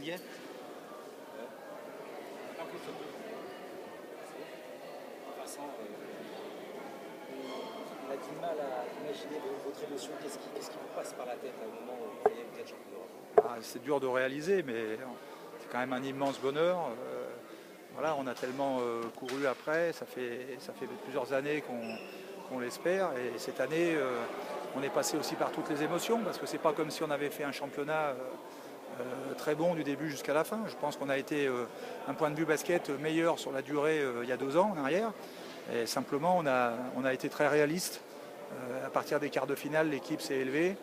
fatigué? On a du mal à imaginer votre émotion. Qu'est-ce qui vous passe par la tête au moment où vous voyez vous êtes champion d'Europe? C'est dur de réaliser, mais c'est quand même un immense bonheur. Voilà, on a tellement couru après, ça fait plusieurs années qu'on l'espère. Et cette année, on est passé aussi par toutes les émotions, parce que c'est pas comme si on avait fait un championnat très bon du début jusqu'à la fin. Je pense qu'on a été, d'un point de vue basket, meilleur sur la durée il y a 2 ans en arrière. Et simplement, on a été très réaliste. À partir des quarts de finale, l'équipe s'est élevée.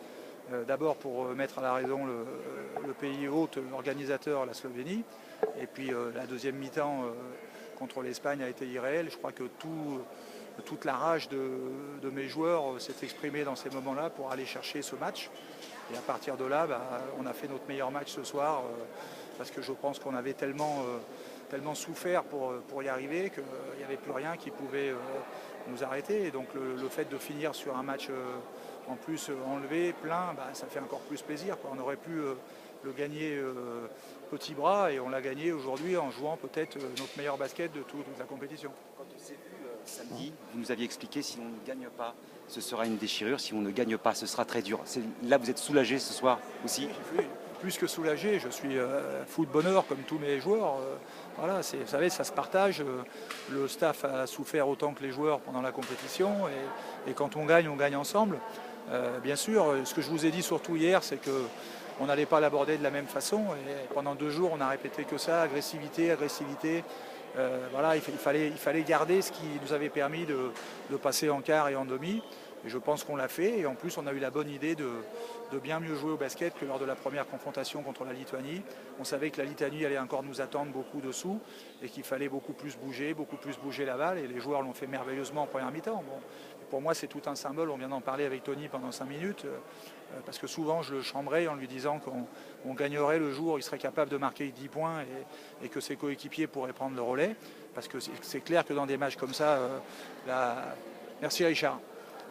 D'abord pour mettre à la raison le pays hôte, l'organisateur, la Slovénie. Et puis la deuxième mi-temps contre l'Espagne a été irréelle. Je crois que toute la rage de mes joueurs s'est exprimée dans ces moments-là pour aller chercher ce match. Et à partir de là, on a fait notre meilleur match ce soir parce que je pense qu'on avait tellement souffert pour y arriver qu'il n'y avait plus rien qui pouvait nous arrêter. Et donc le fait de finir sur un match en plus enlevé, plein, ça fait encore plus plaisir, quoi. On aurait pu le gagner petit bras et on l'a gagné aujourd'hui en jouant peut-être notre meilleur basket de toute la compétition. Quand on s'est vu samedi, vous nous aviez expliqué si on ne gagne pas, ce sera une déchirure. Si on ne gagne pas, ce sera très dur. Là, vous êtes soulagé ce soir aussi? Oui, plus que soulagé, je suis fou de bonheur comme tous mes joueurs. Voilà, vous savez, ça se partage. Le staff a souffert autant que les joueurs pendant la compétition et quand on gagne ensemble. Bien sûr, ce que je vous ai dit surtout hier, c'est qu'on n'allait pas l'aborder de la même façon. Et pendant 2 jours, on a répété que ça, agressivité. Voilà, il fallait garder ce qui nous avait permis de passer en quart et en demi. Et je pense qu'on l'a fait. Et en plus, on a eu la bonne idée de bien mieux jouer au basket que lors de la première confrontation contre la Lituanie. On savait que la Lituanie allait encore nous attendre beaucoup dessous et qu'il fallait beaucoup plus bouger la balle. Et les joueurs l'ont fait merveilleusement en première mi-temps. Bon, pour moi, c'est tout un symbole. On vient d'en parler avec Tony pendant 5 minutes. Parce que souvent, je le chambrais en lui disant qu'on gagnerait le jour où il serait capable de marquer 10 points et que ses coéquipiers pourraient prendre le relais. Parce que c'est clair que dans des matchs comme ça, merci Richard.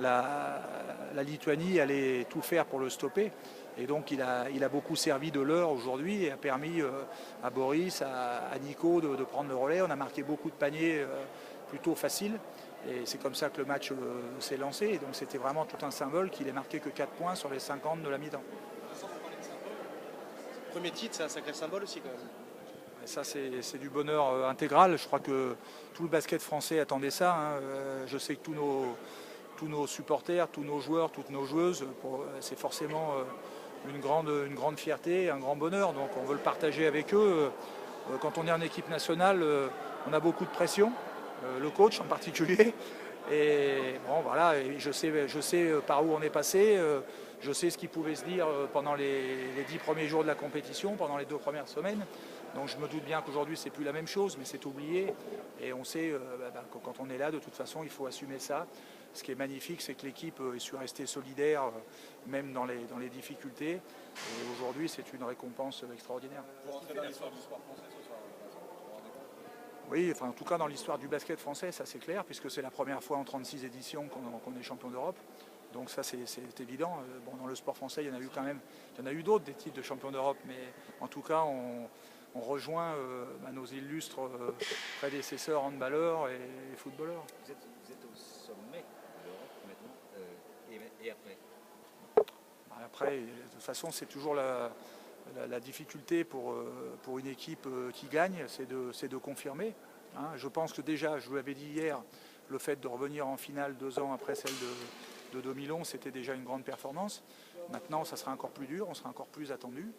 La Lituanie allait tout faire pour le stopper. Et donc il a beaucoup servi de leurre aujourd'hui et a permis à Boris, à Nico de prendre le relais. On a marqué beaucoup de paniers plutôt faciles. Et c'est comme ça que le match s'est lancé. Et donc c'était vraiment tout un symbole qu'il ait marqué que 4 points sur les 50 de la mi-temps. Premier titre, c'est un sacré symbole aussi quand même. Et ça c'est du bonheur intégral. Je crois que tout le basket français attendait ça. Hein. Je sais que tous nos supporters, tous nos joueurs, toutes nos joueuses, c'est forcément une grande fierté, un grand bonheur. Donc on veut le partager avec eux. Quand on est en équipe nationale, on a beaucoup de pression, le coach en particulier. Et bon voilà, et je sais par où on est passé, je sais ce qui pouvait se dire pendant les 10 premiers jours de la compétition, pendant les 2 premières semaines. Donc je me doute bien qu'aujourd'hui c'est plus la même chose, mais c'est oublié. Et on sait que quand on est là, de toute façon, il faut assumer ça. Ce qui est magnifique, c'est que l'équipe est su rester solidaire, même dans les difficultés. Et aujourd'hui, c'est une récompense extraordinaire. Vous rentrez dans l'histoire du sport français ce soir? Oui, enfin, en tout cas dans l'histoire du basket français, ça c'est clair, puisque c'est la première fois en 36 éditions qu'on est champion d'Europe. Donc ça c'est évident. Bon, dans le sport français, il y en a eu d'autres, des titres de champion d'Europe, mais en tout cas on rejoint nos illustres prédécesseurs handballeurs et footballeurs. Vous êtes au sommet de l'Europe maintenant et après? Après, de toute façon, c'est toujours la difficulté pour une équipe qui gagne, c'est de confirmer. Hein. Je pense que déjà, je vous l'avais dit hier, le fait de revenir en finale 2 ans après celle de 2011, c'était déjà une grande performance. Maintenant, ça sera encore plus dur, on sera encore plus attendu.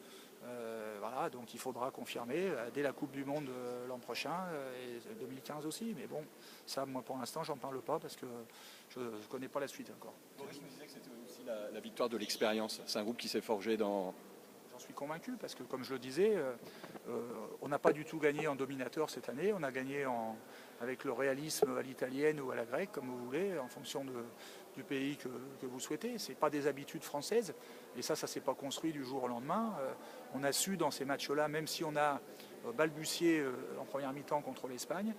Voilà, donc il faudra confirmer dès la Coupe du Monde l'an prochain et 2015 aussi. Mais bon, ça, moi pour l'instant, j'en parle pas parce que je ne connais pas la suite encore. Boris me disait que c'était aussi la victoire de l'expérience. C'est un groupe qui s'est forgé dans... J'en suis convaincu parce que, comme je le disais, on n'a pas du tout gagné en dominateur cette année. On a gagné avec le réalisme à l'italienne ou à la grecque, comme vous voulez, en fonction du pays que vous souhaitez. Ce n'est pas des habitudes françaises. Et ça ne s'est pas construit du jour au lendemain. On a su dans ces matchs-là, même si on a balbutié en première mi-temps contre l'Espagne,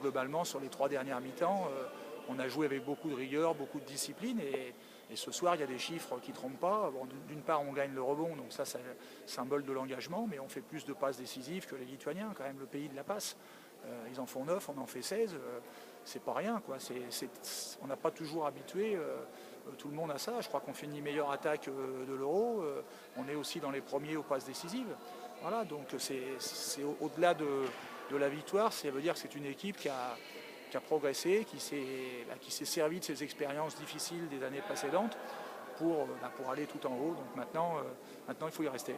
globalement, sur les 3 dernières mi-temps, on a joué avec beaucoup de rigueur, beaucoup de discipline. Et Et ce soir, il y a des chiffres qui ne trompent pas. Bon, d'une part, on gagne le rebond, donc ça, c'est symbole de l'engagement, mais on fait plus de passes décisives que les Lituaniens, quand même, le pays de la passe. Ils en font 9, on en fait 16. C'est pas rien, quoi. On n'a pas toujours habitué tout le monde à ça. Je crois qu'on finit meilleure attaque de l'Euro. On est aussi dans les premiers aux passes décisives. Voilà, donc c'est au-delà de la victoire, ça veut dire que c'est une équipe qui a progressé, qui s'est servi de ses expériences difficiles des années précédentes pour aller tout en haut. Donc maintenant il faut y rester.